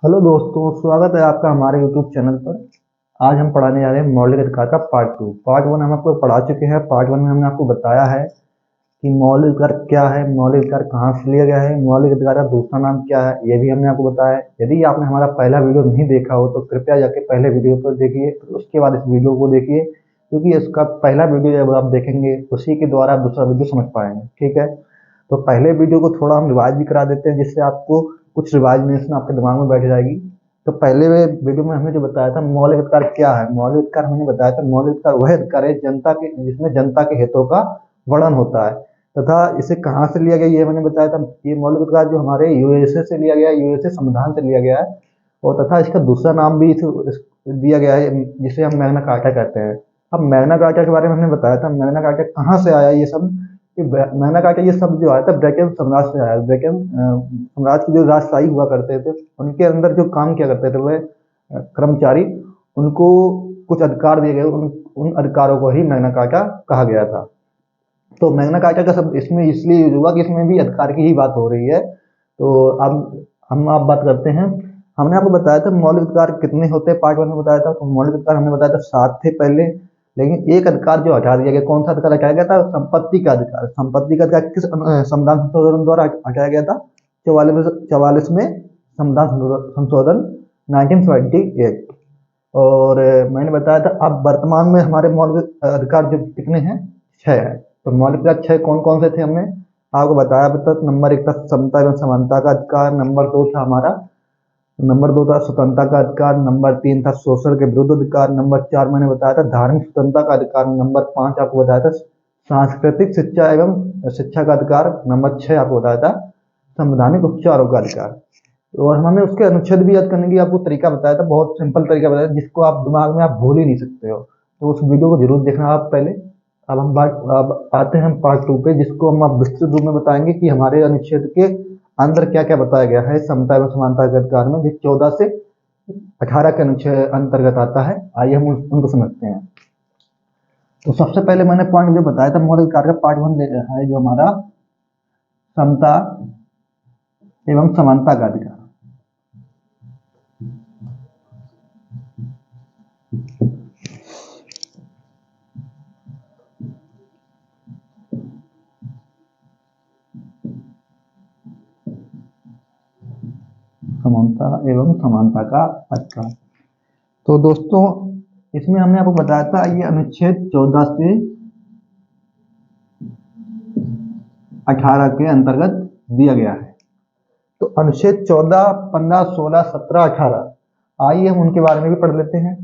Hello दोस्तों, स्वागत है आपका हमारे यूट्यूब चैनल पर। आज हम पढ़ाने जा रहे हैं मौलिक अधिकार का पार्ट टू। पार्ट वन हम आपको पढ़ा चुके हैं। पार्ट वन में हमने आपको बताया है कि मौलिक अधिकार क्या है, मौलिक अधिकार कहाँ से लिया गया है, मौलिक अधिकार का दूसरा नाम क्या है, ये भी हमने आपको बताया है। यदि आपने हमारा पहला वीडियो नहीं देखा हो तो कृपया जाके पहले वीडियो को देखिए, फिर उसके बाद इस वीडियो को देखिए, क्योंकि इसका पहला वीडियो जब आप देखेंगे उसी के द्वारा आप दूसरा वीडियो समझ पाएंगे। ठीक है, तो पहले वीडियो को थोड़ा हम रिवाइज भी करा देते हैं, जिससे आपको कुछ रिवाइजनेशन आपके दिमाग में बैठ जाएगी। तो पहले वीडियो में हमने जो बताया था मौलिक अधिकार क्या है, मौलिक अधिकार हमने बताया था मौलिक अधिकार वह अधिकार है जनता के जिसमें जनता के हितों का वर्णन होता है, तथा इसे कहाँ से लिया गया ये मैंने बताया था। ये मौलिक अधिकार जो हमारे यूएसए से लिया गया है, यूएसए संविधान से लिया गया है, और तथा इसका दूसरा नाम भी दिया गया है जिसे हम मैग्ना कार्टा कहते हैं। अब मैग्ना कार्टा के बारे में हमने बताया था, मैग्ना कार्टा कहाँ से आया ये सब। कि मैग्ना कार्टा ये सब जो आया था ब्रिटेन साम्राज्य से आया। ब्रिटेन साम्राज्य की जो राजशाही हुआ करते थे उनके अंदर जो काम किया करते थे वह कर्मचारी, उनको कुछ अधिकार दिए गए, उन अधिकारों को ही मैग्ना कार्टा कहा गया था। तो मैग्ना कार्टा का सब इसमें इसलिए यूज हुआ कि इसमें भी अधिकार की ही बात हो रही है। तो अब हम आप बात करते हैं। हमने आपको बताया था मौलिक अधिकार कितने होते हैं, पार्ट वन में बताया था। तो मौलिक अधिकार हमने बताया था 7 थे पहले, लेकिन एक अधिकार जो हटा दिया गया, कौन सा अधिकार हटाया गया था? संपत्ति का अधिकार। संपत्ति का अधिकार किस संविधान संशोधन द्वारा हटाया गया था? 44 में संविधान संशोधन 1978। और मैंने बताया था अब वर्तमान में हमारे मौलिक अधिकार जो कितने हैं, 6 है। तो मौलिक अधिकार 6 कौन कौन से थे हमने आपको बताया अभी तक। नंबर 1 था समता एवं समानता का अधिकार, नंबर 2 था हमारा, नंबर 2 था स्वतंत्रता का अधिकार, नंबर 3 था शोषण के विरुद्ध अधिकार, नंबर 4 मैंने बताया था धार्मिक स्वतंत्रता का अधिकार, नंबर 5 आपको बताया था सांस्कृतिक शिक्षा एवं शिक्षा का अधिकार, नंबर 6 आपको बताया था संवैधानिक उपचारों का अधिकार। और हमने उसके अनुच्छेद भी याद करने की आपको तरीका बताया था, बहुत सिंपल तरीका बताया था जिसको आप दिमाग में आप भूल ही नहीं सकते हो। तो उस वीडियो को जरूर देखना आप पहले। अब आते हैं हम पार्ट टू पे, जिसको हम आप विस्तृत रूप में बताएंगे कि हमारे अनुच्छेद के अंदर क्या क्या बताया गया है समता एवं समानता के अधिकार में, जो 14 से 18 के अनुच्छेद अंतर्गत आता है। आइए हम उनको समझते हैं। तो सबसे पहले मैंने पॉइंट जो बताया था मौलिक अधिकार का पार्ट वन है जो हमारा समता एवं समानता का अधिकार। समानता एवं समानता का अधिकार। तो दोस्तों इसमें हमने आपको बताया था ये अनुच्छेद 14 से 18 के अंतर्गत दिया गया है। तो अनुच्छेद 14, 15, 16, 17, 18, आइए हम उनके बारे में भी पढ़ लेते हैं।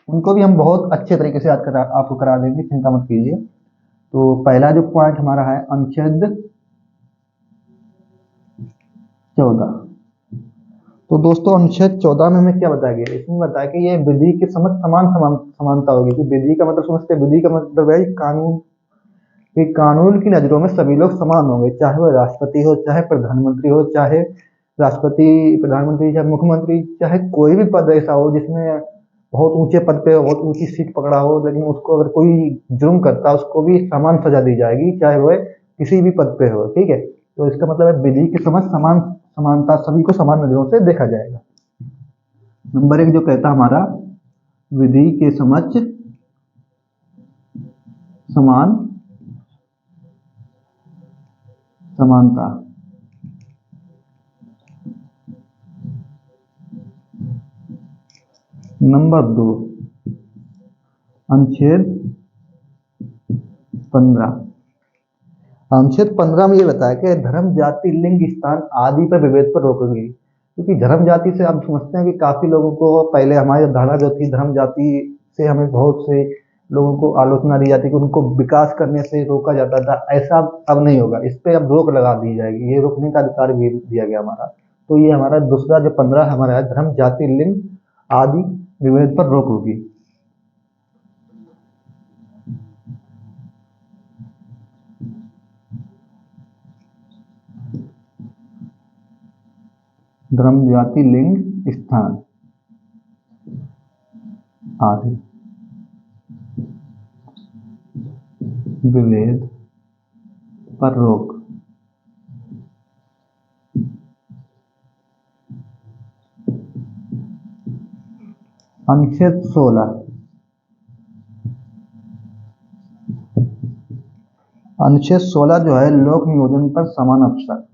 उनको भी हम बहुत अच्छे तरीके से याद करा आपको करा देंगे, चिंता मत कीजिए। तो पहला जो पॉइंट हमारा है अनुच्छेद 14। तो दोस्तों अनुच्छेद 14 में हमें क्या बताया गया? इसमें बताया कि ये विधि के समझ समानता होगी। कि विधि का मतलब समझते हैं, विधि का मतलब है कानून, कि कानून की नजरों में सभी लोग समान होंगे, चाहे वह राष्ट्रपति हो, चाहे प्रधानमंत्री हो, चाहे राष्ट्रपति, प्रधानमंत्री, चाहे मुख्यमंत्री, चाहे कोई भी पद ऐसा हो जिसमें बहुत ऊंचे पद पे बहुत ऊंची सीट पकड़ा हो, लेकिन उसको अगर कोई जुर्म करता है उसको भी समान सजा दी जाएगी, चाहे वह किसी भी पद पे हो। ठीक है, तो इसका मतलब है विधि की समझ समानता, सभी को समान नजरों से देखा जाएगा। नंबर 1 जो कहता हमारा विधि के समझ समान समानता। नंबर 2 अनुच्छेद 15। अनुच्छेद 15 में ये बताया कि धर्म, जाति, लिंग, स्थान आदि पर विभेद पर रोक होगी। क्योंकि धर्म जाति से आप समझते हैं कि काफी लोगों को पहले हमारी धारणा जो थी धर्म जाति से, हमें बहुत से लोगों को आलोचना दी जाती कि उनको विकास करने से रोका जाता था। ऐसा अब नहीं होगा, इस पे अब रोक लगा दी जाएगी, ये रोकने का अधिकार भी दिया गया हमारा। तो ये हमारा दूसरा जो 15 हमारा है, धर्म, जाति, लिंग आदि विभेद पर रोक होगी। धर्म, जाति, लिंग, स्थान आदि विभेद पर रोक। अनुच्छेद 16, अनुच्छेद 16 जो है लोक नियोजन पर समान अवसर।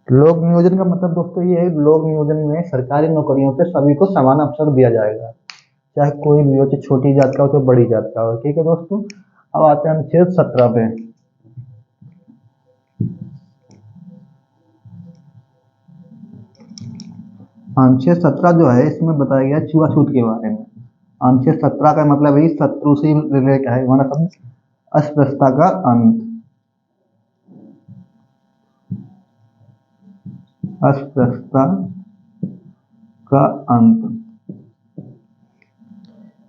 लोक नियोजन का मतलब दोस्तों ये है, लोक नियोजन में सरकारी नौकरियों पे सभी को समान अवसर दिया जाएगा, चाहे कोई भी हो, चाहे छोटी जात का हो चाहे बड़ी जात का हो। ठीक है दोस्तों, अब आते हैं अनुच्छेद 17 पे। अनुच्छेद 17 जो है इसमें बताया गया छुआछूत के बारे में। अनुच्छेद 17 का मतलब है शत्रु से रिलेटेड है, हमारा शब्द अस्पृश्यता का अंत, अस्पृश्यता का अंत।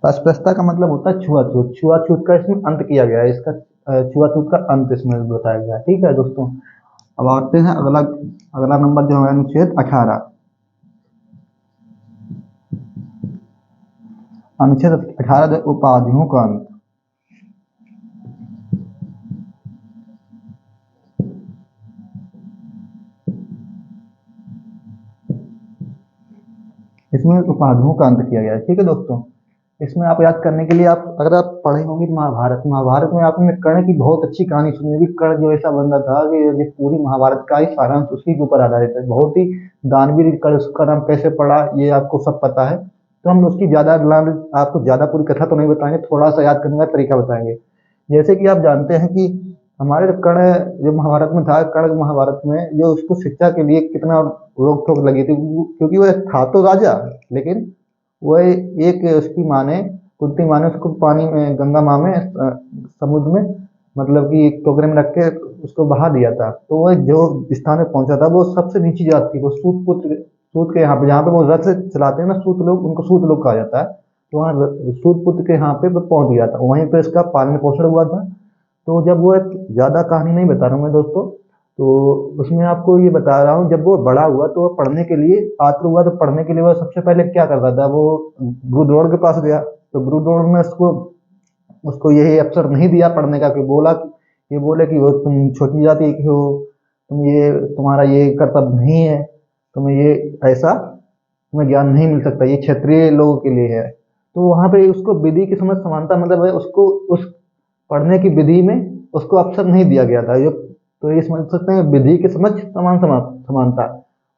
अस्पृश्यता का मतलब होता है छुआछूत, छुआछूत का इसमें अंत किया गया है, इसका छुआछूत का अंत इसमें बताया गया है। ठीक है दोस्तों, अब आते हैं अगला अगला नंबर जो है अनुच्छेद 18। अनुच्छेद 18 जो उपाधियों का अंत। इसमें उपाधियों का अंत किया गया है। ठीक है दोस्तों, इसमें आप याद करने के लिए, आप अगर आप पढ़े होंगे महाभारत, महाभारत में आपने कर्ण की बहुत अच्छी कहानी सुनी होगी। कर्ण जो ऐसा बंदा था कि ये पूरी महाभारत का ही सारांश उसी के ऊपर आधारित है, बहुत ही दानवीर कर्ण, उसका नाम कैसे पड़ा ये आपको सब पता है। तो हम उसकी ज्यादा आपको ज्यादा पूरी कथा तो नहीं बताएंगे, थोड़ा सा याद करने का तरीका बताएंगे। जैसे कि आप जानते हैं कि हमारे कर्ण जो महाभारत में था, कर्ण महाभारत में जो उसको शिक्षा के लिए कितना रोक टोक लगी थी, क्योंकि वह था तो राजा, लेकिन वह एक उसकी माँ ने, कुंती माँ ने उसको पानी में, गंगा माँ में, समुद्र में, मतलब कि एक टोकरे में रख के उसको बहा दिया था। तो वह जो स्थान में पहुंचा था वो सबसे नीची जात थी, वो सूत पुत्र, सूत के यहाँ पे, जहाँ पे वो रथ से चलाते हैं ना सूत लोग, उनको सूत लोग कहा जाता है। तो वहाँ सूत पुत्र के यहाँ पे वो पहुंच गया था, वहीं पे इसका पालन पोषण हुआ था। तो जब वो, ज्यादा कहानी नहीं बता रहा हूँ मैं दोस्तों, तो उसमें आपको ये बता रहा हूँ, जब वो बड़ा हुआ तो वो पढ़ने के लिए पात्र हुआ, तो पढ़ने के लिए वो सबसे पहले क्या करता था, वो गुरु द्रोण के पास गया। तो गुरु द्रोण ने उसको उसको यही अवसर नहीं दिया पढ़ने का, कि बोला कि ये बोले कि वो तुम छोटी जाति के हो, तुम ये, तुम्हारा ये कर्तव्य नहीं है, तुम्हें ये ऐसा, तुम्हें ज्ञान नहीं मिल सकता, ये क्षेत्रीय लोगों के लिए है। तो वहां पे उसको विधि की समझ समानता, मतलब है उसको उस पढ़ने की विधि में उसको अवसर नहीं दिया गया था। तो ये समझ सकते हैं विधि की समझ समानता।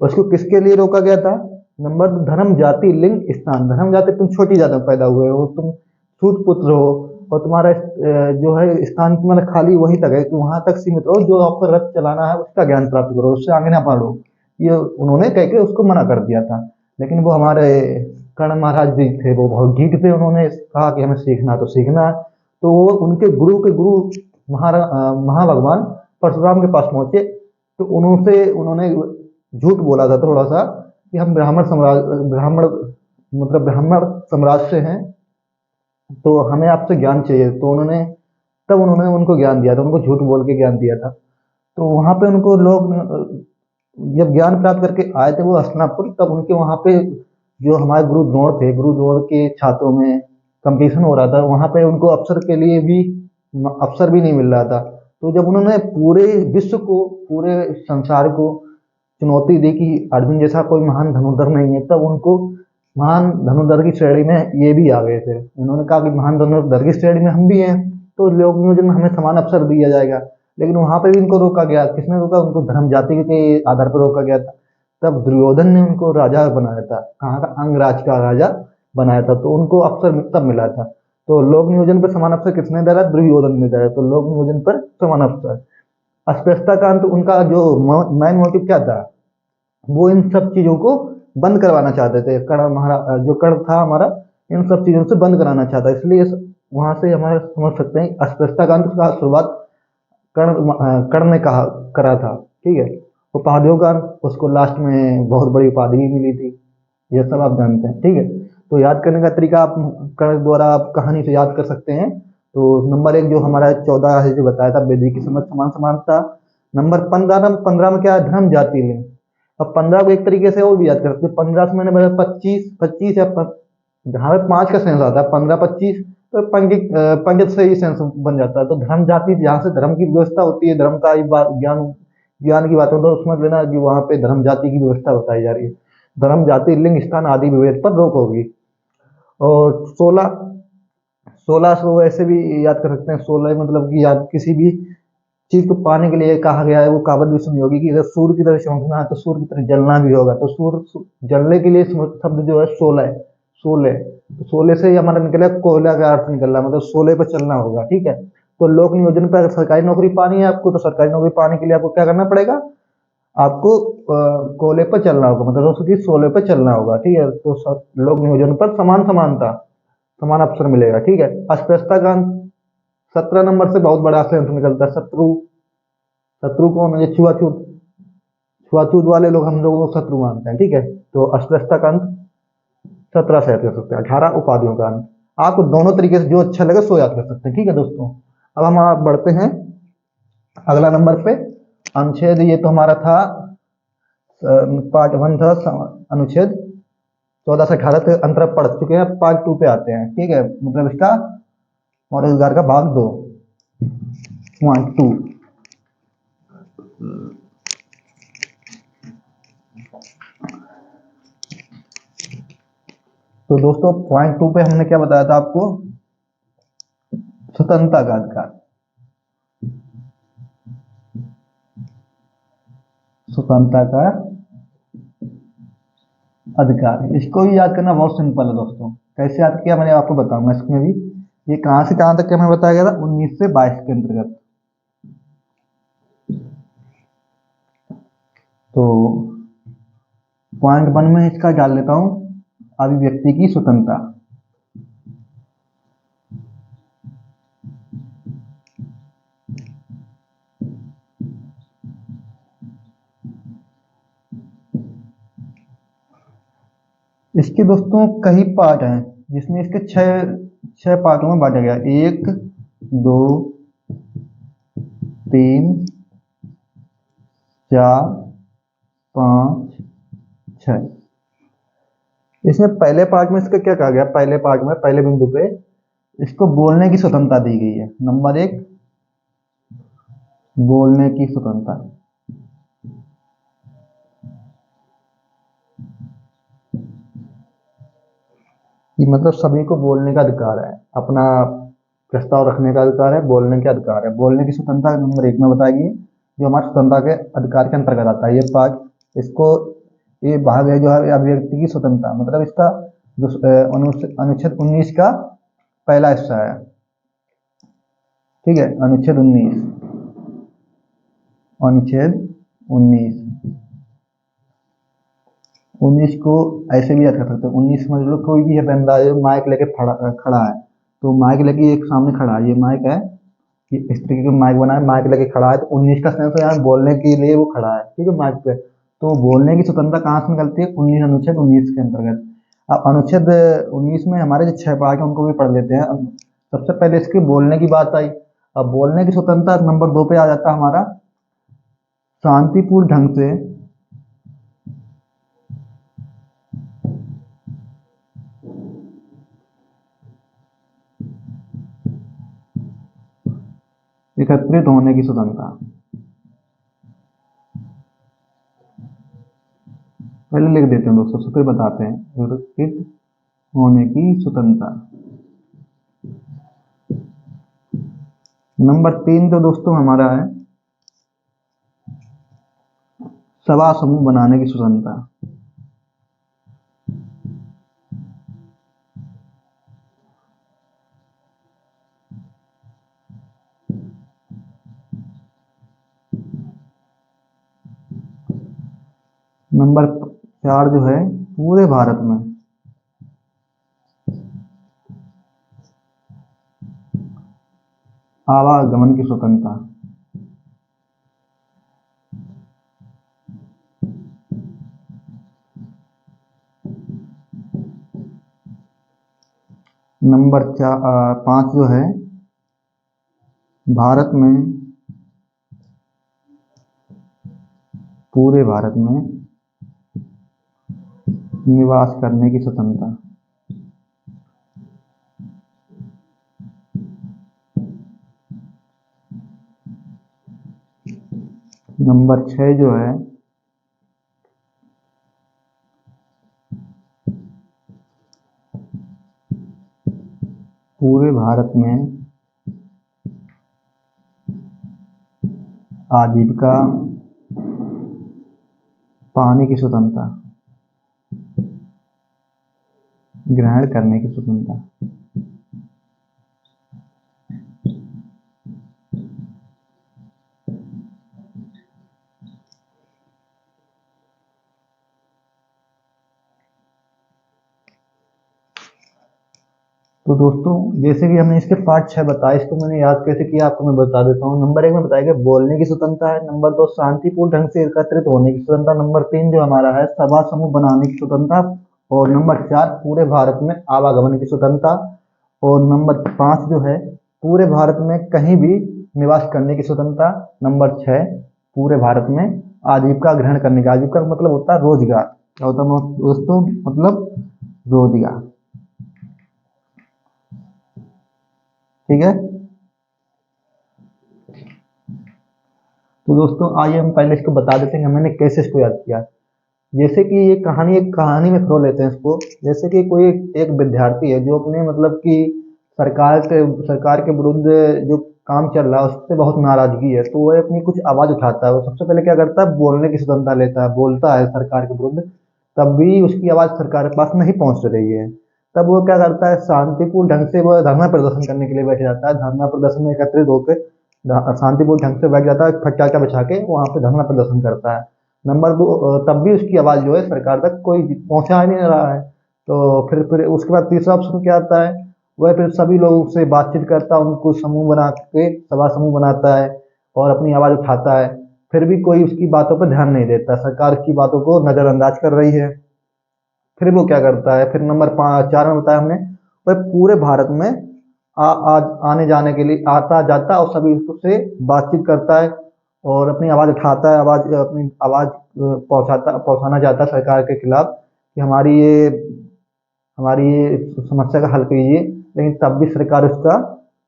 उसको किसके लिए रोका गया था? नंबर, धर्म जाति लिंग स्थान। धर्म जाति, तुम छोटी जाति में पैदा हुए हो, तुम सूत पुत्र हो, और तुम्हारा जो है स्थान तुम्हारा खाली वहीं तक है कि वहां तक सीमित रहो, जो आपको रथ चलाना है उसका ज्ञान प्राप्त करो, उससे आगे ना बढ़ो। ये उन्होंने कह के उसको मना कर दिया था। लेकिन वो हमारे कर्ण महाराज जी थे, वो बहुत ढीठ थे, उन्होंने कहा कि हमें सीखना तो सीखना है। तो वो उनके गुरु के गुरु महाभगवान परशुराम के पास पहुंचे। तो उन्होंने झूठ बोला था थोड़ा सा, कि हम ब्राह्मण मतलब ब्राह्मण साम्राज्य से हैं, तो हमें आपसे ज्ञान चाहिए। तो उन्होंने उनको ज्ञान दिया था, उनको झूठ बोल के ज्ञान दिया था। तो वहां पे उनको लोग जब ज्ञान प्राप्त करके आए थे वो हस्तिनापुर, तब उनके वहां पे जो हमारे गुरु द्रोण थे, गुरु द्रोण के छात्रों में कंपटीशन हो रहा था, वहां पे उनको अवसर के लिए भी अवसर भी नहीं मिल रहा था। तो जब उन्होंने पूरे विश्व को, पूरे संसार को चुनौती दी कि अर्जुन जैसा कोई महान धनुर्धर नहीं है, तब उनको महान धनुर्धर की श्रेणी में ये भी आ गए थे। उन्होंने कहा कि महान धनुर्धर की श्रेणी में हम भी हैं, तो लोक नियोजन में हमें समान अवसर दिया जाएगा। लेकिन वहां पे भी इनको रोका गया। किसने रोका? उनको धर्म जाति के आधार पर रोका गया था। तब दुर्योधन ने उनको राजा बनाया था, कहाँ का? अंगराज का राजा बनाया था। तो उनको अवसर तब मिला था। तो लोक नियोजन पर समान अवसर किसने दिया? दुर्योधन ने दिया। तो लोक नियोजन पर समान अवसर। अस्पृश्यता का अंत, उनका जो मेन मोटिव क्या था? वो इन सब चीजों को बंद करवाना चाहते थे। कर्ण महाराज, जो कर्ण था हमारा, इन सब चीजों से बंद कराना चाहता है। इसलिए वहां से हमारे समझ सकते हैं अस्पृश्यता का अंत का शुरुआत कर्ण ने कहा करा था। ठीक है। उपाधियों का अंत, उसको लास्ट में बहुत बड़ी उपाधि भी मिली थी, ये सब आप जानते हैं। ठीक है। तो याद करने का तरीका आप कर्ण द्वारा आप कहानी से याद कर सकते हैं। तो नंबर 1 जो हमारा 14 है जो बताया था, विधि की समझ समान समानता। नंबर 15 में क्या है, धर्म जाति लिंग। अब 15 को एक तरीके से और भी याद कर सकते हैं, 15 से मैंने बताया 25 या जहाँ पे 5 का सेंस आता है 15-25, तो पंडित से ही सेंस बन जाता है। तो धर्म जाति जहाँ से धर्म की व्यवस्था होती है, धर्म का ही ज्ञान ज्ञान की बात हो तो उसमें लेना कि वहाँ पे धर्म जाति की व्यवस्था बताई जा रही है। धर्म जाति लिंग स्थान आदि विभेद पर रोक होगी। और 16 को वैसे भी याद कर सकते हैं। 16 मतलब कि याद किसी भी चीज को पाने के लिए कहा गया है, वो कहावत भी सुनी होगी कि अगर सूर्य की तरह चमकना है तो सूर्य की तरह जलना भी होगा। तो जलने के लिए शब्द जो है 16 है। 16 तो 16 से ही हमारा निकला कोयला का अर्थ निकल रहा है, मतलब 16 पर चलना होगा। ठीक है, तो लोक नियोजन पर अगर सरकारी नौकरी पानी है आपको, तो सरकारी नौकरी पाने के लिए आपको क्या करना पड़ेगा, आपको कोयले पर चलना होगा, मतलब उसकी 16 पर चलना होगा। ठीक है, तो लोक नियोजन पर समान अवसर मिलेगा। ठीक है, अस्पृश्यता का अंत 17 नंबर से बहुत बड़ा सेंस निकलता है। शत्रु, शत्रु कौन है, ये छुआछूत, छुआछूत वाले लोग हम लोगों को शत्रु मानते हैं। ठीक है, तो अस्पृश्यता का अंत 17 से याद कर सकते हैं। 18 उपाधियों का अंत, आपको दोनों तरीके से जो अच्छा लगे सो याद कर सकते हैं। ठीक है दोस्तों, अब हम आप बढ़ते हैं अगला नंबर पे। अनुच्छेद, ये तो हमारा था पार्ट 1 था, अनुच्छेद 14 से 18 तक अंतर पढ़ चुके हैं। पार्ट 2 पे आते हैं। ठीक है, मतलब इसका मॉडल रोजगार का भाग 2, पॉइंट 2। तो दोस्तों पॉइंट 2 पे हमने क्या बताया था आपको, स्वतंत्रता का अधिकार। स्वतंत्रता का अधिकार, इसको भी याद करना बहुत सिंपल है दोस्तों। कैसे याद किया मैंने आपको बताऊंगा इसमें भी। ये कहां से कहां तक हमें बताया गया था, 19 से 22 के अंतर्गत। तो पॉइंट 1 में इसका डाल लेता हूं, अभिव्यक्ति की स्वतंत्रता। इसके दोस्तों कई पार्ट हैं, जिसमें इसके छह पार्टों में बांटा गया। 1 2 3 4 5 6। इसमें पहले पार्ट में इसका क्या कहा गया, पहले पार्ट में पहले बिंदु पे इसको बोलने की स्वतंत्रता दी गई है। नंबर 1, बोलने की स्वतंत्रता। ये मतलब सभी को बोलने का अधिकार है, अपना प्रस्ताव रखने का अधिकार है, बोलने का अधिकार है। बोलने की स्वतंत्रता नंबर 1 में बताएगी, जो हमारे स्वतंत्रता के अधिकार के अंतर्गत आता है ये पार्ट। इसको ये भाग है जो है अभिव्यक्ति की स्वतंत्रता, मतलब इसका अनुच्छेद 19 का पहला हिस्सा है। ठीक है, अनुच्छेद 19, अनुच्छेद 19। 19 को ऐसे भी याद कर सकते हो। 19 समझ लो कोई भी है बंदा जो माइक लेके खड़ा है, तो माइक लेके एक सामने खड़ा है, ये माइक है, कि इस तरीके का माइक बना है, माइक लेके खड़ा है, तो 19 का सेंस है बोलने के लिए वो खड़ा है। ठीक है, माइक पे। तो बोलने की स्वतंत्रता कहाँ से निकलती है, 19 अनुच्छेद 19 के अंतर्गत। अब अनुच्छेद 19 में हमारे जो 6 पार्ट है उनको भी पढ़ लेते हैं। अब सबसे पहले इसकी बोलने की बात आई। अब बोलने की स्वतंत्रता नंबर 2 पे आ जाता है हमारा, शांतिपूर्ण ढंग से एकत्रित होने की स्वतंत्रता। पहले लिख देते हैं दोस्तों, फिर बताते हैं। एकत्रित होने की स्वतंत्रता। नंबर 3 तो दोस्तों हमारा है सभा समूह बनाने की स्वतंत्रता। नंबर 4 जो है पूरे भारत में आवागमन की स्वतंत्रता। नंबर 5 जो है भारत में पूरे भारत में निवास करने की स्वतंत्रता। नंबर 6 जो है पूरे भारत में आजीविका पाने की स्वतंत्रता, ग्रहण करने की स्वतंत्रता। तो दोस्तों जैसे कि हमने इसके पार्ट 6 बताए, इसको मैंने याद कैसे किया आपको मैं बता देता हूँ। नंबर 1 में बताया गया बोलने की स्वतंत्रता है। नंबर 2 शांतिपूर्ण ढंग से एकत्रित होने की स्वतंत्रता। नंबर 3 जो हमारा है सभा समूह बनाने की स्वतंत्रता। और नंबर 4 पूरे भारत में आवागमन की स्वतंत्रता। और नंबर 5 जो है पूरे भारत में कहीं भी निवास करने की स्वतंत्रता। नंबर 6 पूरे भारत में आजीविका ग्रहण करने का। आजीविका का मतलब होता है रोजगार। क्या होता है दोस्तों? मतलब रोजगार। ठीक है। तो दोस्तों आइए हम पहले इसको बता देते हैं कि मैंने कैसे इसको याद किया। जैसे कि ये कहानी एक कहानी में फ्लो लेते हैं इसको। जैसे कि कोई एक विद्यार्थी है जो अपने मतलब कि सरकार के विरुद्ध जो काम चल रहा है उससे बहुत नाराजगी है, तो वह अपनी कुछ आवाज उठाता है। वो सबसे पहले क्या करता है, बोलने की स्वतंत्रता लेता है, बोलता है सरकार के विरुद्ध। तब भी उसकी आवाज सरकार के पास नहीं पहुंच रही है। तब वो क्या करता है, शांतिपूर्ण ढंग से वो धरना प्रदर्शन करने के लिए बैठ जाता है। धरना प्रदर्शन में एकत्रित होकर शांतिपूर्ण ढंग से बैठ जाता है, फटाका बिछा के वहां पे धरना प्रदर्शन करता है। नंबर 2 तब भी उसकी आवाज जो है सरकार तक कोई पहुंचा ही नहीं रहा है। तो फिर उसके बाद तीसरा ऑप्शन क्या आता है, वह फिर सभी लोगों से बातचीत करता है, उनको समूह बना के सभा समूह बनाता है और अपनी आवाज उठाता है। फिर भी कोई उसकी बातों पर ध्यान नहीं देता, सरकार की बातों को नजरअंदाज कर रही है। फिर वो क्या करता है, फिर नंबर 4 में बताया हमने, वह पूरे भारत में आज आने जाने के लिए आता जाता और सभी से बातचीत करता है और अपनी आवाज उठाता है, अपनी आवाज पहुंचाना चाहता है सरकार के खिलाफ कि हमारी ये समस्या का हल कीजिए। लेकिन तब भी सरकार उसका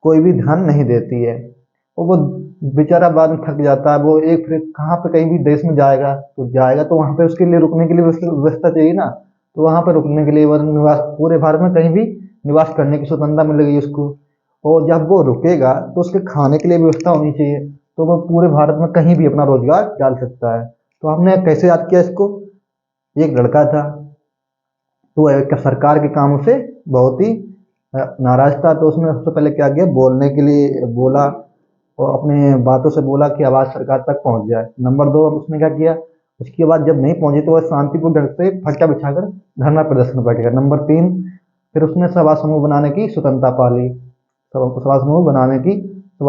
कोई भी ध्यान नहीं देती है। और वो बेचारा बाद में थक जाता है। वो एक फिर कहाँ पे कहीं भी देश में जाएगा तो वहां पे उसके लिए रुकने के लिए व्यवस्था चाहिए ना। तो वहां पे रुकने के लिए निवास पूरे भारत में कहीं भी निवास करने की स्वतंत्रता मिल गई उसको। और जब वो रुकेगा तो उसके खाने के लिए व्यवस्था होनी चाहिए। तो वो पूरे भारत में कहीं भी अपना रोजगार डाल सकता है। तो हमने कैसे याद किया इसको, एक लड़का था तो एक सरकार के कामों से बहुत ही नाराज था। तो उसने सबसे पहले क्या किया, बोलने के लिए बोला और अपने बातों से बोला कि आवाज सरकार तक पहुंच जाए। नंबर 2 उसने क्या किया, उसके बाद जब नहीं पहुंची तो वह शांतिपूर्ण ढंग से फटका बिछाकर धरना प्रदर्शन में बैठेगा। नंबर 3 फिर उसने सभा समूह बनाने की स्वतंत्रता पा ली। सभा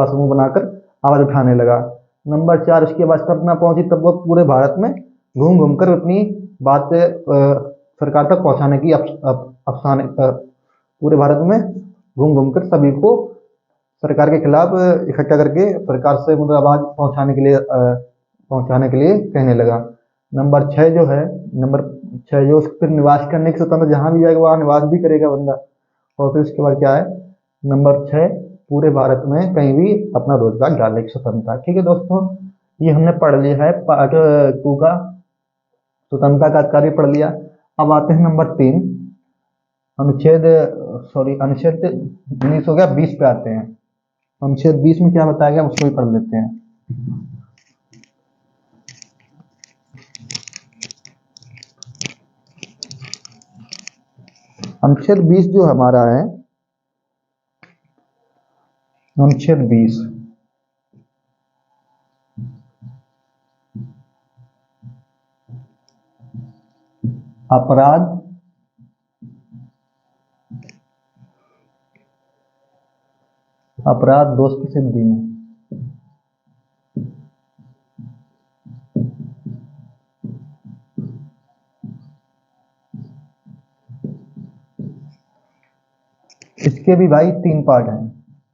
समूह बनाकर आवाज उठाने लगा। नंबर 4 उसकी आवाज तब ना पहुंची तब वो पूरे भारत में घूम घूम कर अपनी बात सरकार तक पहुंचाने की अफसाने पूरे भारत में घूम घूम कर सभी को सरकार के खिलाफ इकट्ठा करके सरकार से मतलब आवाज पहुंचाने के लिए कहने लगा। नंबर 6 जो है, नंबर 6 जो फिर निवास करने की स्वतंत्रता, जहां भी जाएगा वहां निवास भी करेगा बंदा। और फिर उसके बाद क्या है, नंबर 6 पूरे भारत में कहीं भी अपना रोजगार डालने की स्वतंत्रता। ठीक है दोस्तों, ये हमने पढ़ लिया है पार्ट 2 का, स्वतंत्रता का कार्य पढ़ लिया। अब आते हैं नंबर 3, अनुच्छेद अनुच्छेद 19 हो गया, 20 पे आते हैं। अनुच्छेद 20 में क्या बताया गया उसको भी पढ़ लेते हैं। अनुच्छेद 20 जो हमारा है, अनुच्छेद 20 अपराध दोष की सिद्धि में। इसके भी भाई 3 पार्ट हैं,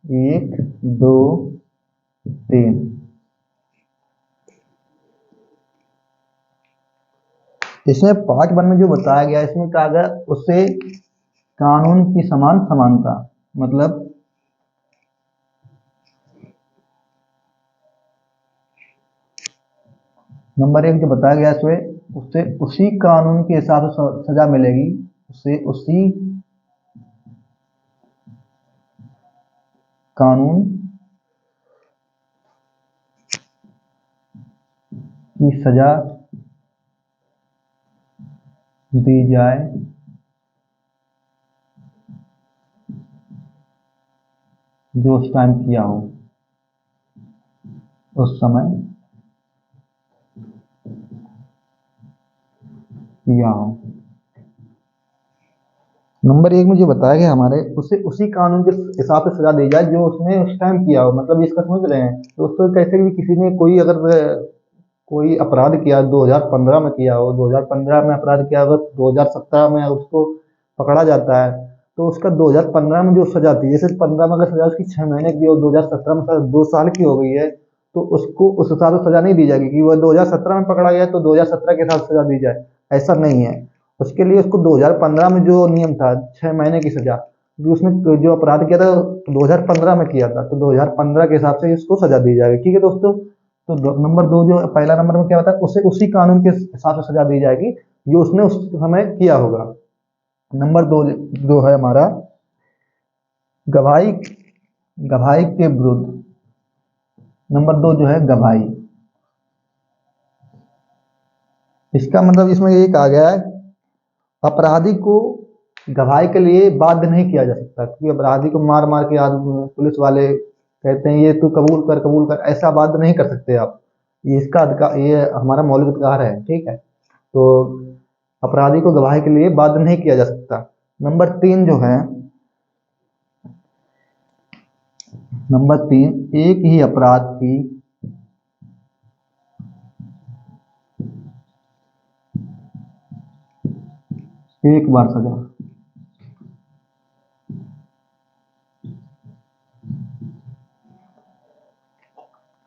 1 2 3। इसमें पार्ट 1 में जो बताया गया, इसमें कहा गया उससे कानून की समान समानता, मतलब नंबर 1 जो बताया गया इसमें उससे उसी कानून के हिसाब से सजा मिलेगी, उससे उसी कानून की सजा दी जाए जो उस टाइम किया हो, उस समय किया हो। नंबर 1 में जो बताया गया हमारे, उसे उसी कानून के हिसाब से सजा दी जाए जो उसने उस टाइम किया हो। मतलब इसका समझ रहे हैं दोस्तों, कैसे भी किसी ने कोई अगर कोई अपराध किया 2015 में किया हो, 2015 में अपराध किया हो, 2017 में उसको पकड़ा जाता है, तो उसका 2015 में जो सजा थी, जैसे 15 में अगर सजा उसकी 6 महीने की हो, 2017 में सजा 2 साल की हो गई है, तो उसको उस हिसाब से सजा नहीं दी जाएगी कि वह 2017 में पकड़ा गया तो 2017 के हिसाब से सजा दी जाए, ऐसा नहीं है। उसके लिए उसको 2015 में जो नियम था 6 महीने की सजा, जो उसने जो अपराध किया था 2015 में किया था, तो 2015 के हिसाब से इसको सजा दी जाएगी। ठीक है दोस्तों, तो नंबर 2 जो पहला नंबर में क्या होता है, उसे उसी कानून के हिसाब से सजा दी जाएगी जो उसने उस समय किया होगा। नंबर 2 जो है हमारा गवाही, गवाही के विरुद्ध। नंबर 2 जो है गवाही, इसका मतलब इसमें ये कहा गया है अपराधी को गवाही के लिए बाध्य नहीं किया जा सकता, क्योंकि अपराधी को मार मार के पुलिस वाले कहते हैं ये तू कबूल कर, ऐसा बाध्य नहीं कर सकते आप। ये इसका अधिकार, ये हमारा मौलिक अधिकार है। ठीक है, तो अपराधी को गवाही के लिए बाध्य नहीं किया जा सकता। नंबर 3 जो है, नंबर 3 एक ही अपराध की एक बार सजा।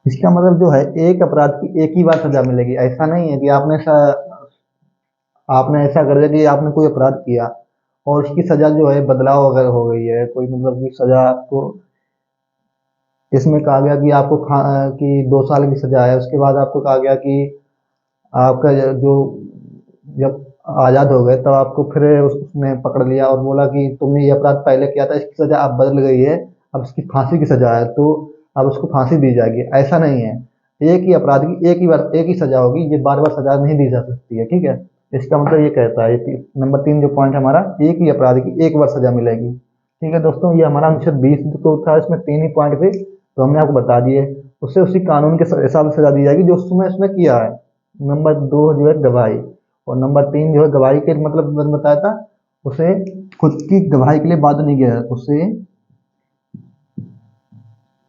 इसका मतलब जो है एक अपराध की एक ही बार सजा मिलेगी, ऐसा नहीं है कि आपने ऐसा कर दिया कि आपने कोई अपराध किया और उसकी सजा जो है बदलाव अगर हो गई है, कोई मतलब की सजा आपको, इसमें कहा गया कि आपको कि 2 साल की सजा है, उसके बाद आपको कहा गया कि आपका जो जब आज़ाद हो गए तब आपको फिर उसने पकड़ लिया और बोला कि तुमने ये अपराध पहले किया था, इसकी सजा अब बदल गई है, अब इसकी फांसी की सजा है, तो अब उसको फांसी दी जाएगी। ऐसा नहीं है, एक ही अपराध की एक ही बार एक ही सजा होगी, ये बार बार सजा नहीं दी जा सकती है। ठीक है, इसका मतलब ये कहता है नंबर 3 जो पॉइंट हमारा, एक ही अपराध की एक बार सजा मिलेगी। ठीक है दोस्तों, ये हमारा अनुच्छेद 20 तो था, इसमें 3 ही पॉइंट थे तो हमने आपको बता दिए। उससे उसी कानून के हिसाब से सजा दी जाएगी जो उस समय उसने किया है। नंबर 2 जो है गवाही, और नंबर 3 जो है गवाही के मतलब मैंने बताया था, उसे खुद की गवाही के लिए बाध्य नहीं किया, उसे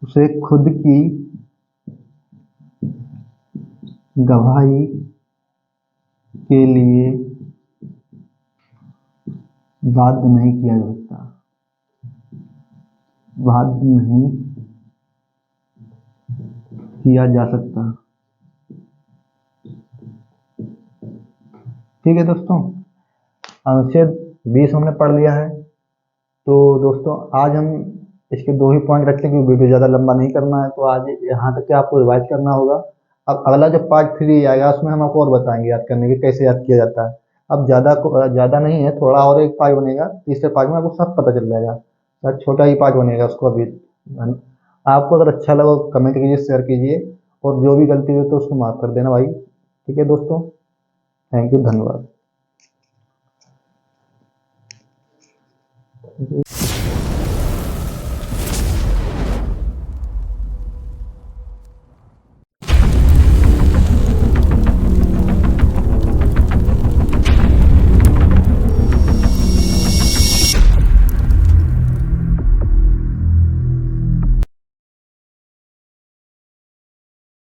उसे खुद की गवाही के लिए बाध्य नहीं किया जा सकता, बाध्य नहीं किया जा सकता। ठीक है दोस्तों, अनुच्छेद 20 हमने पढ़ लिया है। तो दोस्तों आज हम इसके 2 ही पॉइंट रखते हैं क्योंकि वीडियो ज़्यादा लंबा नहीं करना है, तो आज यहाँ तक के आपको रिवाइज करना होगा। अब अगला जो पार्ट 3 आएगा उसमें हम आपको और बताएंगे याद करने की कैसे याद किया जाता है। अब ज़्यादा नहीं है, थोड़ा और एक पार्ट बनेगा, तीसरे पार्ट में आपको सब पता चल जाएगा, बस छोटा ही पार्ट बनेगा उसको अभी। आपको अगर अच्छा लगा कमेंट कीजिए, शेयर कीजिए, और जो भी गलती हो तो उसको माफ़ कर देना भाई। ठीक है दोस्तों, थैंक यू, धन्यवाद।